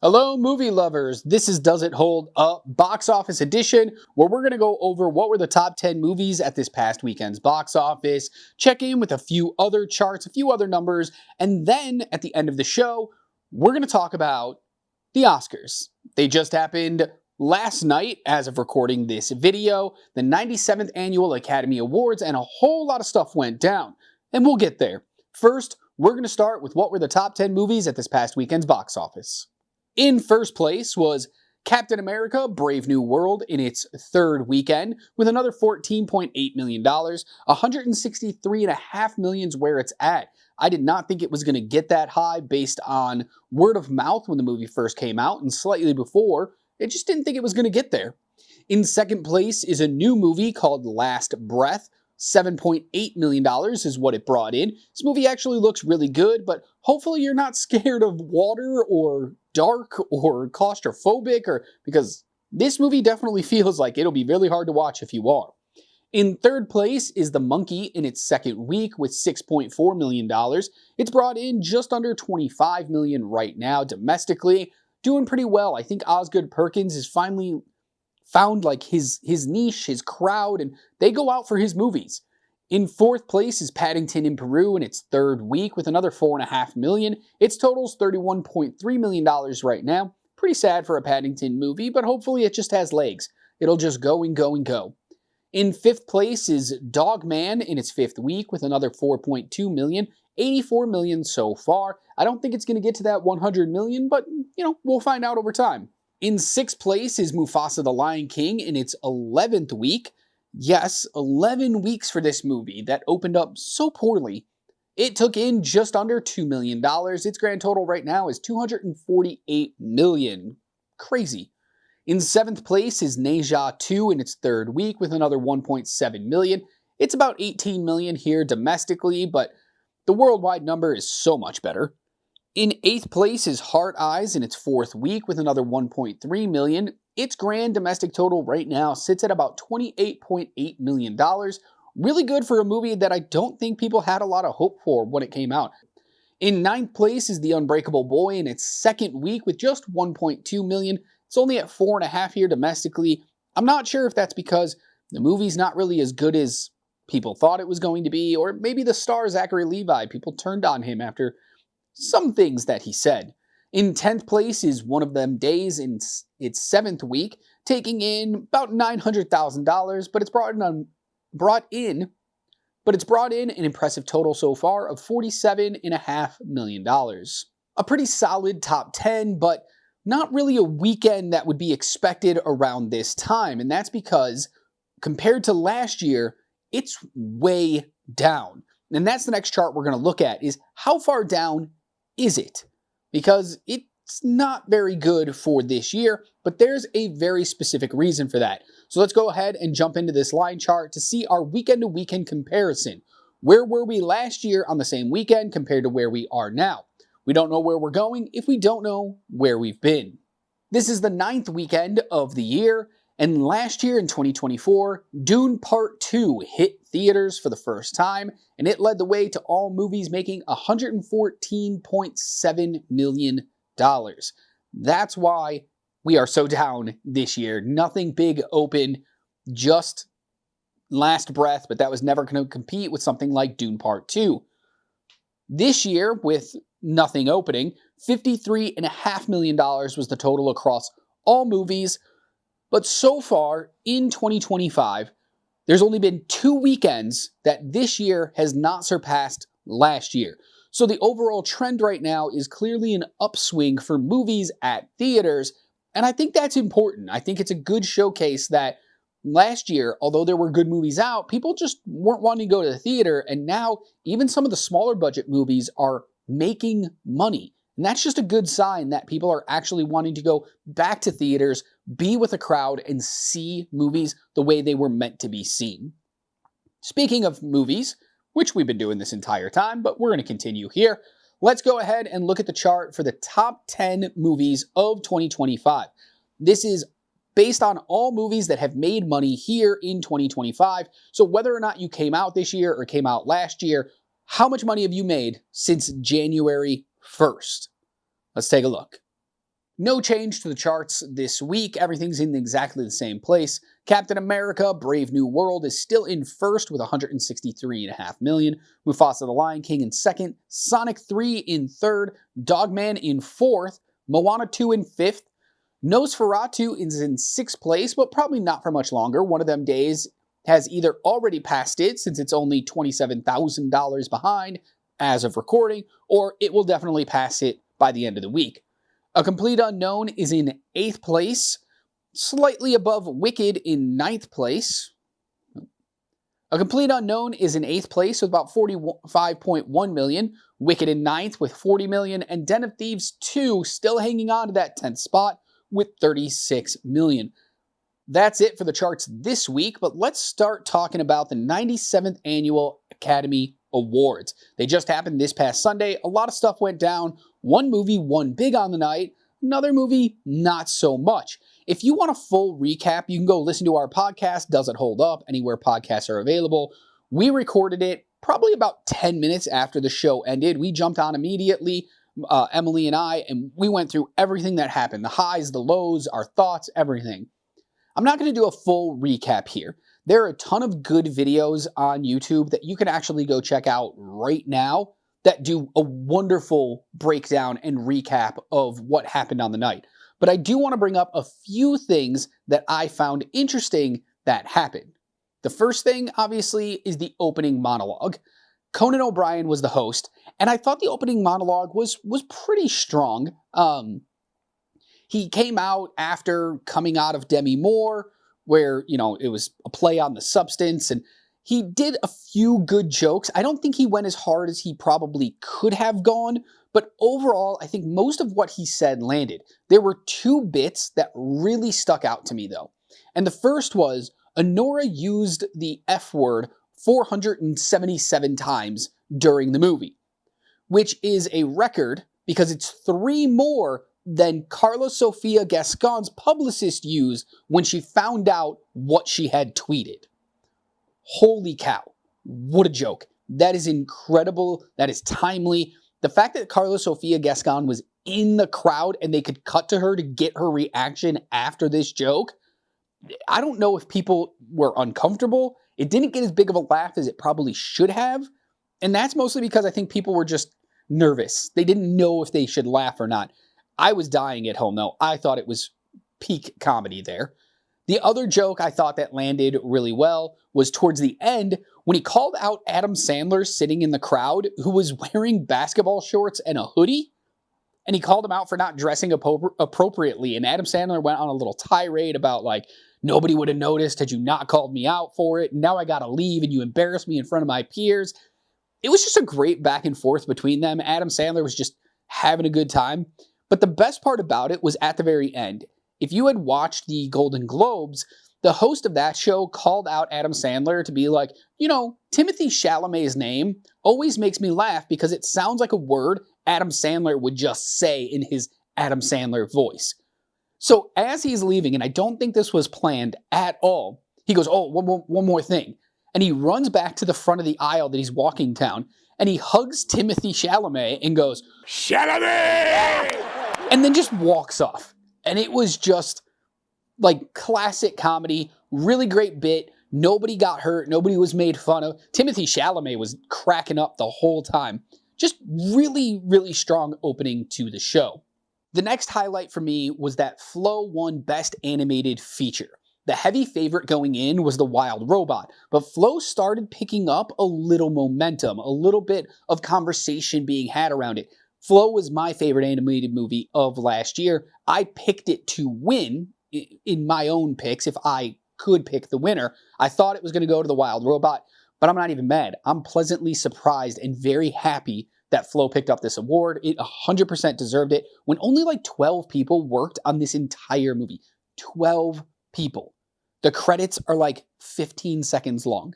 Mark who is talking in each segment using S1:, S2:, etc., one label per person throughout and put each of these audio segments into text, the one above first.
S1: Hello, movie lovers. This is Does It Hold Up Box Office Edition, where we're going to go over what were the top 10 movies at this past weekend's box office, check in with a few other charts, a few other numbers, and then at the end of the show, we're going to talk about the Oscars. They just happened last night as of recording this video, the 97th Annual Academy Awards, and a whole lot of stuff went down. And we'll get there. First, we're going to start with what were the top 10 movies at this past weekend's box office. In first place was Captain America: Brave New World in its third weekend with another $14.8 million. $163.5 million is where it's at. I did not think it was going to get that high based on word of mouth when the movie first came out and slightly before. I just didn't think it was going to get there. In second place is a new movie called Last Breath. $7.8 million is what it brought in. This movie actually looks really good, but hopefully you're not scared of water or dark or claustrophobic, or because this movie definitely feels like it'll be really hard to watch if you are. In third place is The Monkey in its second week with $6.4 million. It's brought in just under $25 million right now domestically, doing pretty well. I think Osgood Perkins is finally found like his niche, his crowd, and they go out for his movies. In fourth place is Paddington in Peru in its third week with another $4.5 million. Its totals $31.3 million right now. Pretty sad for a Paddington movie, but hopefully it just has legs. It'll just go and go and go. In fifth place is Dog Man in its fifth week with another $4.2 million. $84 million so far. I don't think it's going to get to that $100 million, but we'll find out over time. In sixth place is Mufasa the Lion King in its 11th week. Yes, 11 weeks for this movie that opened up so poorly. It took in just under $2 million. Its grand total right now is $248 million. Crazy. In seventh place is Neja 2 in its third week with another $1.7 million. It's about $18 million here domestically, but the worldwide number is so much better. In eighth place is Heart Eyes in its fourth week with another $1.3 million. Its grand domestic total right now sits at about $28.8 million. Really good for a movie that I don't think people had a lot of hope for when it came out. In ninth place is The Unbreakable Boy in its second week with just $1.2 million. It's only at $4.5 million here domestically. I'm not sure if that's because the movie's not really as good as people thought it was going to be, or maybe the star Zachary Levi, people turned on him after some things that he said. In 10th place is One of Them Days in its seventh week, taking in about $900,000, but it's brought in an impressive total so far of $47.5 million. A pretty solid top 10, but not really a weekend that would be expected around this time, and that's because compared to last year, it's way down. And that's the next chart we're going to look at, is how far down is it? Because it's not very good for this year, but there's a very specific reason for that. So let's go ahead and jump into this line chart to see our weekend-to-weekend comparison. Where were we last year on the same weekend compared to where we are now? We don't know where we're going if we don't know where we've been. This is the 9th weekend of the year, and last year in 2024, Dune Part 2 hit theaters for the first time, and it led the way to all movies making $114.7 million. That's why we are so down this year. Nothing big opened, just Last Breath, but that was never going to compete with something like Dune Part 2. This year, with nothing opening, $53.5 million was the total across all movies. But so far, in 2025, there's only been 2 weekends that this year has not surpassed last year. So the overall trend right now is clearly an upswing for movies at theaters, and I think that's important. I think it's a good showcase that last year, although there were good movies out, people just weren't wanting to go to the theater, and now even some of the smaller budget movies are making money. And that's just a good sign that people are actually wanting to go back to theaters, be with a crowd, and see movies the way they were meant to be seen. Speaking of movies, which we've been doing this entire time, but we're going to continue here, let's go ahead and look at the chart for the top 10 movies of 2025. This is based on all movies that have made money here in 2025. So whether or not you came out this year or came out last year, how much money have you made since January 1st? Let's take a look. No change to the charts this week. Everything's in exactly the same place. Captain America: Brave New World is still in first with 163.5 million. Mufasa the Lion King in second. Sonic 3 in third. Dogman in fourth. Moana 2 in fifth. Nosferatu is in sixth place, but probably not for much longer. One of them days has either already passed it, since it's only $27,000 behind as of recording, or it will definitely pass it by the end of the week. A Complete Unknown is in 8th place, slightly above Wicked in 9th place. A Complete Unknown is in 8th place with about 45.1 million, Wicked in 9th with 40 million, and Den of Thieves 2 still hanging on to that 10th spot with 36 million. That's it for the charts this week, but let's start talking about the 97th Annual Academy Awards. They just happened this past Sunday. A lot of stuff went down. One movie won big on the night, another movie not so much. If you want a full recap, you can go listen to our podcast, Does It Hold Up, anywhere podcasts are available. We recorded it probably about 10 minutes after the show ended. We jumped on immediately, Emily and I, and we went through everything that happened, the highs, the lows, our thoughts, everything. I'm not going to do a full recap here. There are a ton of good videos on YouTube that you can actually go check out right now that do a wonderful breakdown and recap of what happened on the night. But I do want to bring up a few things that I found interesting that happened. The first thing, obviously, is the opening monologue. Conan O'Brien was the host, and I thought the opening monologue was pretty strong. He came out after coming out of Demi Moore, where, it was a play on the substance, and he did a few good jokes. I don't think he went as hard as he probably could have gone, but overall, I think most of what he said landed. There were two bits that really stuck out to me, though. And the first was, Honora used the F word 477 times during the movie, which is a record because it's 3 more than Carla Sofia Gascon's publicist used when she found out what she had tweeted. Holy cow. What a joke. That is incredible. That is timely. The fact that Carla Sofia Gascon was in the crowd and they could cut to her to get her reaction after this joke, I don't know if people were uncomfortable. It didn't get as big of a laugh as it probably should have. And that's mostly because I think people were just nervous. They didn't know if they should laugh or not. I was dying at home, though. I thought it was peak comedy there. The other joke I thought that landed really well was towards the end when he called out Adam Sandler sitting in the crowd who was wearing basketball shorts and a hoodie. And he called him out for not dressing appropriately. And Adam Sandler went on a little tirade about, nobody would have noticed had you not called me out for it. Now I got to leave and you embarrassed me in front of my peers. It was just a great back and forth between them. Adam Sandler was just having a good time. But the best part about it was at the very end. If you had watched the Golden Globes, the host of that show called out Adam Sandler to be like, Timothée Chalamet's name always makes me laugh because it sounds like a word Adam Sandler would just say in his Adam Sandler voice. So as he's leaving, and I don't think this was planned at all, he goes, one more thing. And he runs back to the front of the aisle that he's walking down, and he hugs Timothée Chalamet and goes, Chalamet! And then just walks off. And it was just classic comedy, really great bit. Nobody got hurt. Nobody was made fun of. Timothée Chalamet was cracking up the whole time. Just really, really strong opening to the show. The next highlight for me was that Flo won Best Animated Feature. The heavy favorite going in was The Wild Robot, but Flo started picking up a little momentum, a little bit of conversation being had around it. Flo was my favorite animated movie of last year. I picked it to win in my own picks if I could pick the winner. I thought it was going to go to The Wild Robot, but I'm not even mad. I'm pleasantly surprised and very happy that Flo picked up this award. It 100% deserved it when only 12 people worked on this entire movie. 12 people. The credits are 15 seconds long.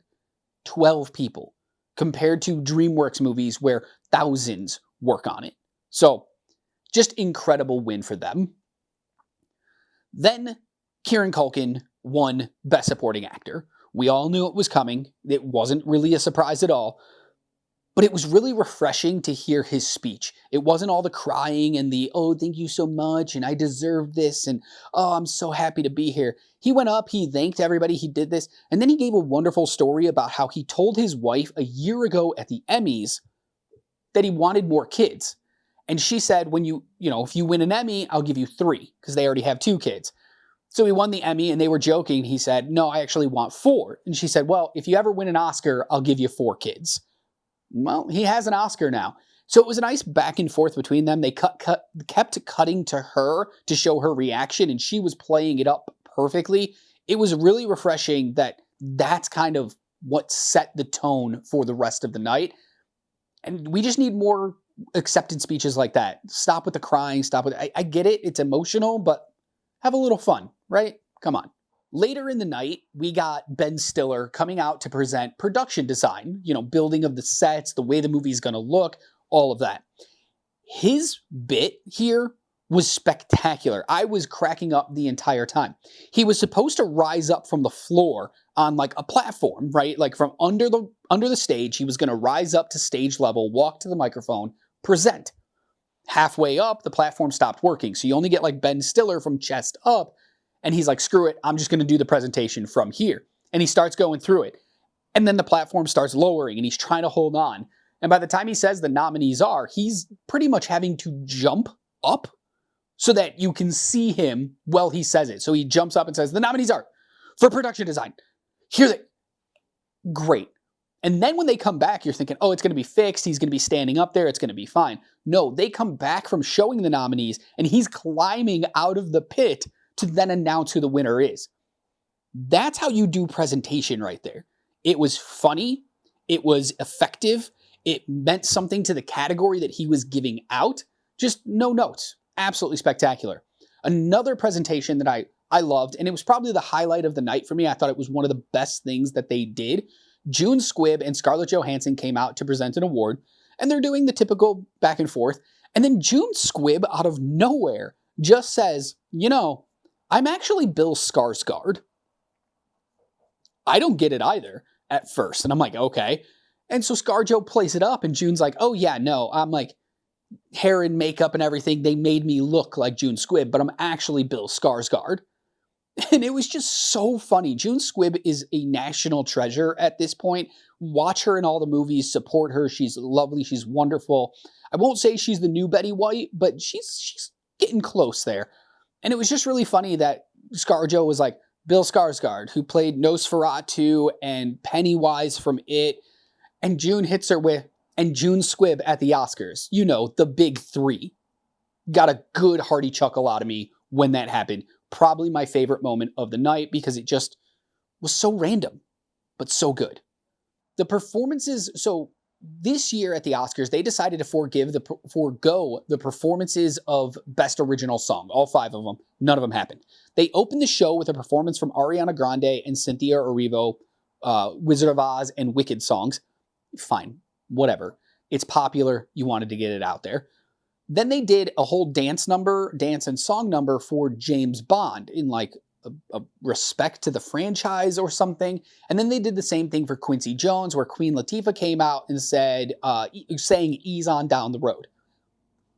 S1: 12 people. Compared to DreamWorks movies where thousands work on it. So, just incredible win for them. Then, Kieran Culkin won Best Supporting Actor. We all knew it was coming. It wasn't really a surprise at all. But it was really refreshing to hear his speech. It wasn't all the crying and the, oh, thank you so much, and I deserve this, and oh, I'm so happy to be here. He went up, he thanked everybody, he did this, and then he gave a wonderful story about how he told his wife a year ago at the Emmys that he wanted more kids. And she said, if you win an Emmy, I'll give you 3, because they already have 2 kids. So he won the Emmy, and they were joking. He said, no, I actually want 4. And she said, well, if you ever win an Oscar, I'll give you 4 kids. Well, he has an Oscar now. So it was a nice back and forth between them. They kept cutting to her to show her reaction, and she was playing it up perfectly. It was really refreshing that that's kind of what set the tone for the rest of the night. And we just need more acceptance speeches like that. Stop with the crying. Stop with I get it. It's emotional, but have a little fun, right? Come on. Later in the night, we got Ben Stiller coming out to present production design, building of the sets, the way the movie's going to look, all of that. His bit here was spectacular. I was cracking up the entire time. He was supposed to rise up from the floor on like a platform, right? Like from under the stage, he was going to rise up to stage level, walk to the microphone, present. Halfway up, the platform stopped working. So you only get like Ben Stiller from chest up. And he's like, screw it, I'm just going to do the presentation from here. And he starts going through it. And then the platform starts lowering and he's trying to hold on. And by the time he says the nominees are, he's pretty much having to jump up so that you can see him while he says it. So he jumps up and says, the nominees are for production design. Here they, great. And then when they come back, you're thinking, oh, it's going to be fixed. He's going to be standing up there. It's going to be fine. No, they come back from showing the nominees and he's climbing out of the pit to then announce who the winner is. That's how you do presentation right there. It was funny. It was effective. It meant something to the category that he was giving out. Just no notes. Absolutely spectacular. Another presentation that I loved, and it was probably the highlight of the night for me. I thought it was one of the best things that they did. June Squibb and Scarlett Johansson came out to present an award, and they're doing the typical back and forth. And then June Squibb, out of nowhere, just says, I'm actually Bill Skarsgård. I don't get it either at first. And I'm like, okay. And so ScarJo plays it up and June's like, oh yeah, no. I'm like, hair and makeup and everything, they made me look like June Squibb, but I'm actually Bill Skarsgård. And it was just so funny. June Squibb is a national treasure at this point. Watch her in all the movies, support her. She's lovely. She's wonderful. I won't say she's the new Betty White, but she's getting close there. And it was just really funny that ScarJo was like, Bill Skarsgård, who played Nosferatu and Pennywise from It. And June hits her with, and June Squibb at the Oscars. The big 3. Got a good hearty chuckle out of me when that happened. Probably my favorite moment of the night because it just was so random, but so good. The performances, so this year at the Oscars, they decided to forego the performances of Best Original Song, all 5 of them. None of them happened. They opened the show with a performance from Ariana Grande and Cynthia Erivo, Wizard of Oz and Wicked songs. Fine, whatever. It's popular. You wanted to get it out there. Then they did a whole dance and song number for James Bond in like a respect to the franchise or something. And then they did the same thing for Quincy Jones, where Queen Latifah came out and sang Ease On Down the Road.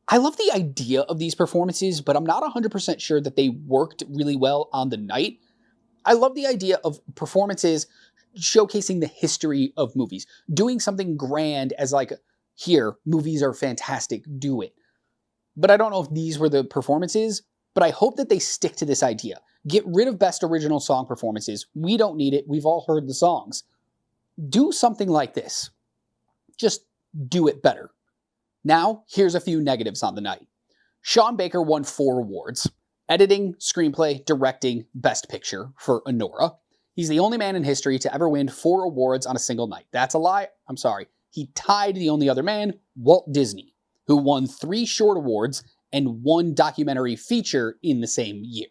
S1: I love the idea of these performances, but I'm not 100% sure that they worked really well on the night. I love the idea of performances showcasing the history of movies, doing something grand as like, here, movies are fantastic, do it. But I don't know if these were the performances, but I hope that they stick to this idea. Get rid of Best Original Song performances. We don't need it. We've all heard the songs. Do something like this. Just do it better. Now, here's a few negatives on the night. Sean Baker won 4 awards. Editing, screenplay, directing, Best Picture for Anora. He's the only man in history to ever win 4 awards on a single night. That's a lie. I'm sorry. He tied the only other man, Walt Disney, who won 3 short awards and 1 documentary feature in the same year.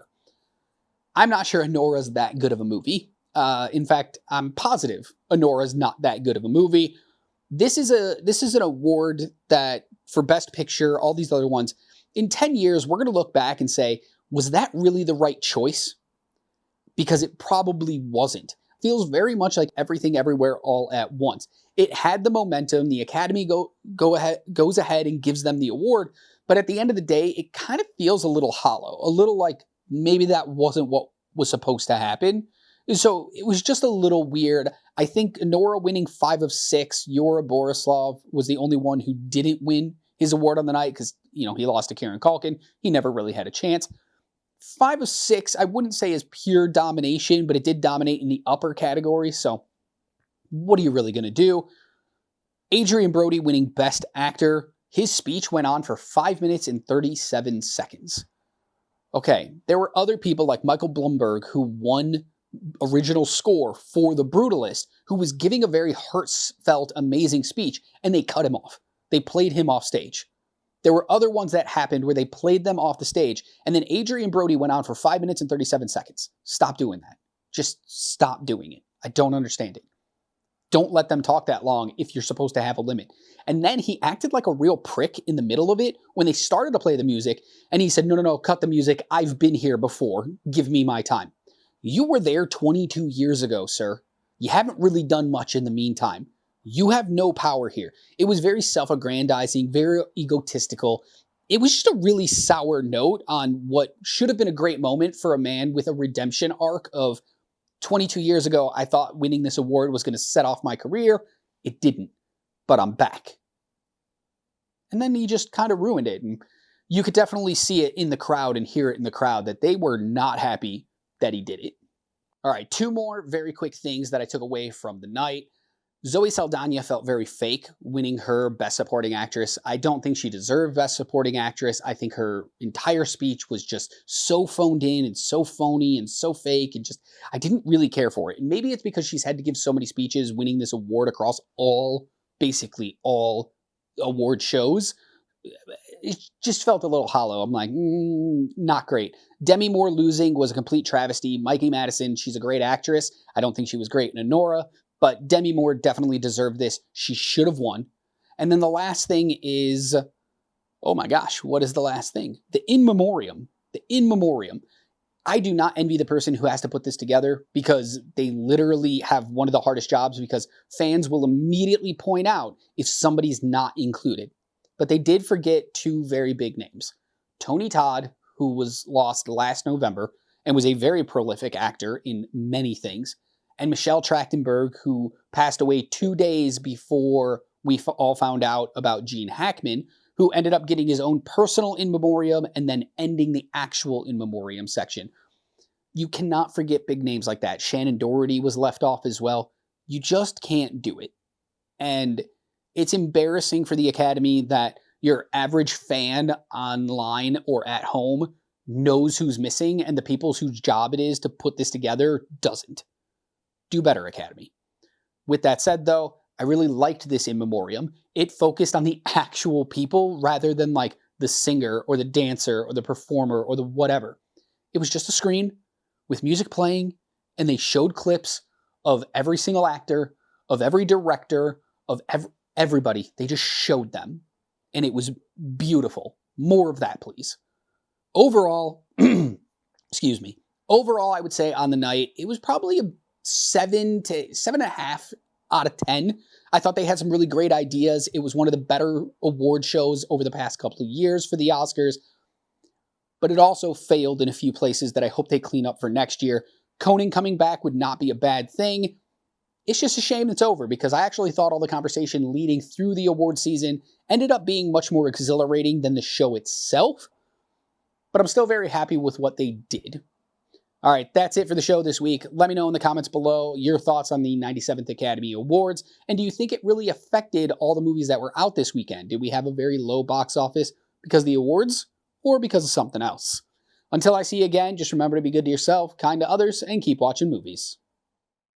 S1: I'm not sure Anora's that good of a movie. In fact, I'm positive Anora's not that good of a movie. This is an award that for Best Picture, all these other ones, in 10 years, we're going to look back and say, was that really the right choice? Because it probably wasn't. feels very much like Everything Everywhere All at Once. It had the momentum, the Academy goes ahead and gives them the award, but at the end of the day, it kind of feels a little hollow, a little like maybe that wasn't what was supposed to happen. So it was just a little weird. I think Nora winning 5 of 6, Yura Borislav was the only one who didn't win his award on the night because, he lost to Kieran Culkin. He never really had a chance. 5 of 6, I wouldn't say is pure domination, but it did dominate in the upper category. So what are you really going to do? Adrian Brody winning Best Actor. His speech went on for 5 minutes and 37 seconds. Okay, there were other people like Michael Bloomberg who won original score for The Brutalist, who was giving a very heartfelt, amazing speech, and they cut him off. They played him off stage. There were other ones that happened where they played them off the stage, and then Adrian Brody went on for 5 minutes and 37 seconds. Stop doing that. Just stop doing it. I don't understand it. Don't let them talk that long if you're supposed to have a limit. And then he acted like a real prick in the middle of it when they started to play the music, and he said, no, cut the music. I've been here before. Give me my time. You were there 22 years ago, sir. You haven't really done much in the meantime. You have no power here. It was very self-aggrandizing, very egotistical. It was just a really sour note on what should have been a great moment for a man with a redemption arc of 22 years ago, I thought winning this award was going to set off my career. It didn't, but I'm back. And then he just kind of ruined it. And you could definitely see it in the crowd and hear it in the crowd that they were not happy that he did it. All right, 2 more very quick things that I took away from the night. Zoe Saldana felt very fake winning her Best Supporting Actress. I don't think she deserved Best Supporting Actress. I think her entire speech was just so phoned in and so phony and so fake and just, I didn't really care for it. And maybe it's because she's had to give so many speeches winning this award across basically all award shows. It just felt a little hollow. I'm like, not great. Demi Moore losing was a complete travesty. Mikey Madison, she's a great actress. I don't think she was great in Anora. But Demi Moore definitely deserved this. She should have won. And then the last thing is, oh my gosh, what is the last thing? The In Memoriam. The In Memoriam. I do not envy the person who has to put this together because they literally have one of the hardest jobs because fans will immediately point out if somebody's not included. But they did forget 2 very big names. Tony Todd, who was lost last November and was a very prolific actor in many things, and Michelle Trachtenberg, who passed away 2 days before we all found out about Gene Hackman, who ended up getting his own personal in memoriam and then ending the actual in memoriam section. You cannot forget big names like that. Shannon Doherty was left off as well. You just can't do it. And it's embarrassing for the Academy that your average fan online or at home knows who's missing and the people whose job it is to put this together doesn't. Do better, Academy. With that said, though, I really liked this in memoriam. It focused on the actual people rather than like the singer or the dancer or the performer or the whatever. It was just a screen with music playing, and they showed clips of every single actor, of every director, of everybody. They just showed them, and it was beautiful. More of that, please. Overall, excuse me. Overall, I would say on the night, it was probably a 7 to 7.5 out of 10. I thought they had some really great ideas. It was one of the better award shows over the past couple of years for the Oscars, but it also failed in a few places that I hope they clean up for next year. Conan coming back would not be a bad thing. It's just a shame it's over because I actually thought all the conversation leading through the award season ended up being much more exhilarating than the show itself, but I'm still very happy with what they did. All right, that's it for the show this week. Let me know in the comments below your thoughts on the 97th Academy Awards, and do you think it really affected all the movies that were out this weekend? Did we have a very low box office because of the awards or because of something else? Until I see you again, just remember to be good to yourself, kind to others, and keep watching movies.